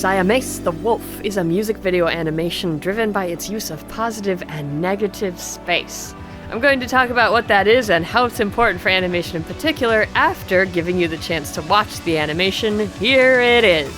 SIAMÉS the Wolf is a music video animation driven by its use of positive and negative space. I'm going to talk about what that is and how it's important for animation in particular after giving you the chance to watch the animation. Here it is.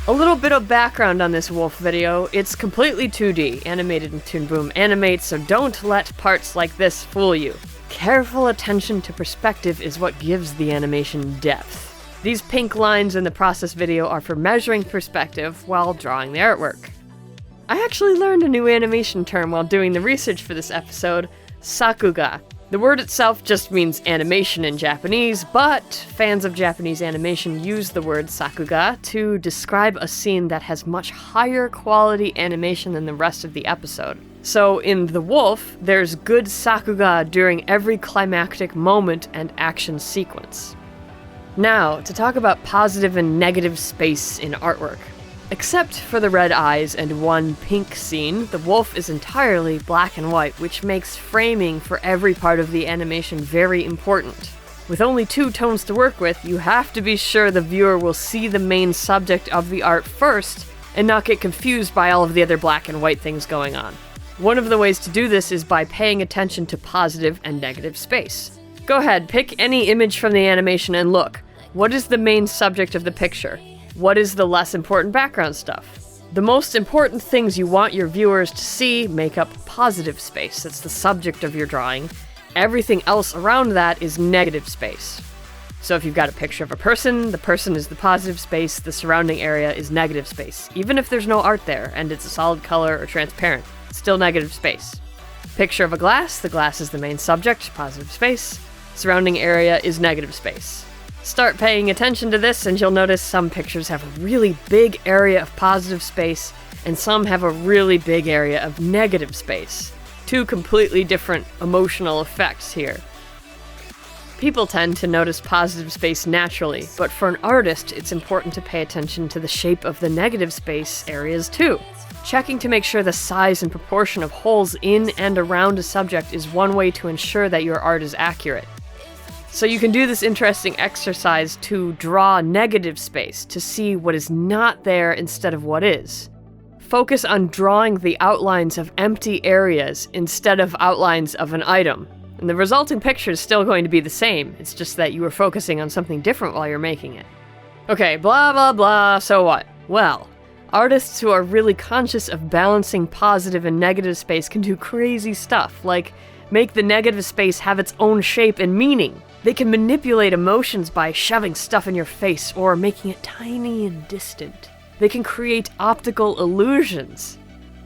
A little bit of background on this wolf video. It's completely 2D, animated in Toon Boom Animate, so don't let parts like this fool you. Careful attention to perspective is what gives the animation depth. These pink lines in the process video are for measuring perspective while drawing the artwork. I actually learned a new animation term while doing the research for this episode, Sakuga. The word itself just means animation in Japanese, but fans of Japanese animation use the word Sakuga to describe a scene that has much higher quality animation than the rest of the episode. So in The Wolf, there's good Sakuga during every climactic moment and action sequence. Now, to talk about positive and negative space in artwork. Except for the red eyes and one pink scene, The Wolf is entirely black and white, which makes framing for every part of the animation very important. With only 2 tones to work with, you have to be sure the viewer will see the main subject of the art first and not get confused by all of the other black and white things going on. One of the ways to do this is by paying attention to positive and negative space. Go ahead, pick any image from the animation and look. What is the main subject of the picture? What is the less important background stuff? The most important things you want your viewers to see make up positive space. That's the subject of your drawing. Everything else around that is negative space. So if you've got a picture of a person, the person is the positive space, the surrounding area is negative space. Even if there's no art there and it's a solid color or transparent, still negative space. Picture of a glass, the glass is the main subject, positive space. Surrounding area is negative space. Start paying attention to this and you'll notice some pictures have a really big area of positive space and some have a really big area of negative space. 2 completely different emotional effects here. People tend to notice positive space naturally, but for an artist it's important to pay attention to the shape of the negative space areas too. Checking to make sure the size and proportion of holes in and around a subject is one way to ensure that your art is accurate. So you can do this interesting exercise to draw negative space, to see what is not there instead of what is. Focus on drawing the outlines of empty areas instead of outlines of an item. And the resulting picture is still going to be the same, it's just that you were focusing on something different while you're making it. Okay, blah blah blah, so what? Well, artists who are really conscious of balancing positive and negative space can do crazy stuff, like make the negative space have its own shape and meaning. They can manipulate emotions by shoving stuff in your face or making it tiny and distant. They can create optical illusions.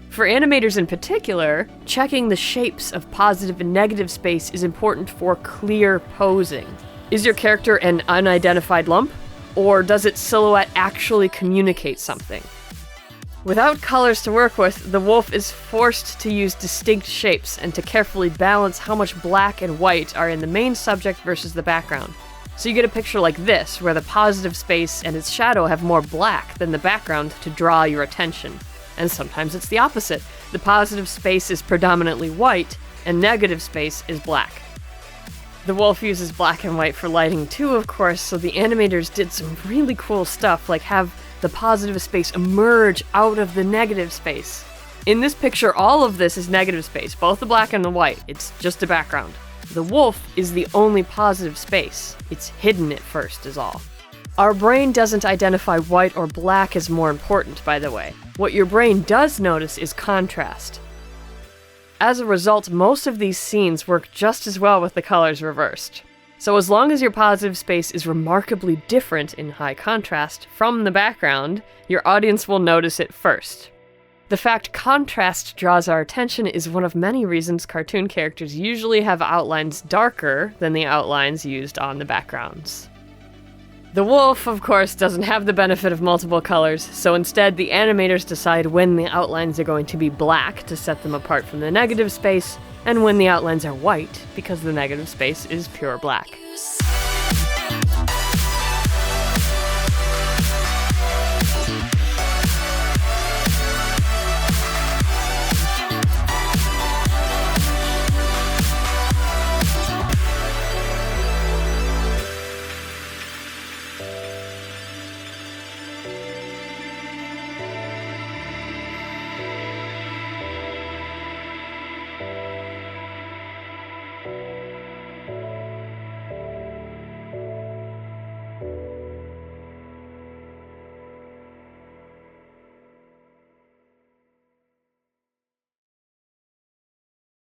For animators in particular, checking the shapes of positive and negative space is important for clear posing. Is your character an unidentified lump? Or does its silhouette actually communicate something? Without colors to work with, the wolf is forced to use distinct shapes and to carefully balance how much black and white are in the main subject versus the background. So you get a picture like this, where the positive space and its shadow have more black than the background to draw your attention. And sometimes it's the opposite. The positive space is predominantly white, and negative space is black. The wolf uses black and white for lighting too, of course, so the animators did some really cool stuff, like have the positive space emerge out of the negative space. In this picture, all of this is negative space, both the black and the white. It's just a background. The wolf is the only positive space. It's hidden at first, is all. Our brain doesn't identify white or black as more important, by the way. What your brain does notice is contrast. As a result, most of these scenes work just as well with the colors reversed. So as long as your positive space is remarkably different in high contrast from the background, your audience will notice it first. The fact contrast draws our attention is one of many reasons cartoon characters usually have outlines darker than the outlines used on the backgrounds. The wolf, of course, doesn't have the benefit of multiple colors, so instead the animators decide when the outlines are going to be black to set them apart from the negative space, and when the outlines are white, because the negative space is pure black.